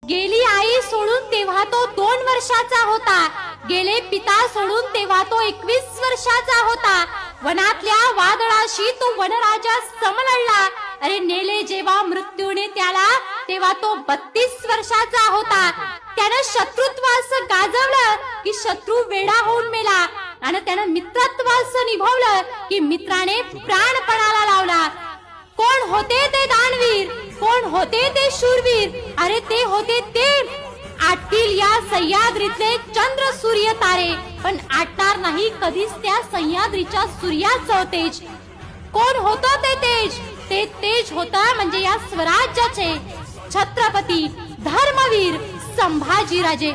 गेली आई सोडून तेव्हा तो 2 वर्षाचा होता. गेले पिता सोडून तेव्हा तो 21 वर्षाचा होता. वनातल्या वादळाशी तो वनराजा समलढला. अरे नेले जेव्हा मृत्यूने त्याला तेव्हा तो 32 वर्षाचा होता. त्यानं शत्रुत्वास गाजवलं की शत्रू वेडा होऊन मेला, आणि त्यानं मित्रत्वास निभवलं की मित्राने प्राणपणाला लावला. कोण होते ते दानवीर, कोण होते ते शूरवीर? अरे ते होते ते आटतील या सह्याद्रीतले चंद्र सूर्य तारे, पण आटणार नाही कधीच त्या सह्याद्रीच्या सूर्याचं तेज. कोण होतं ते तेज? ते तेज होतं म्हणजे या स्वराज्याचे छत्रपती धर्मवीर संभाजीराजे.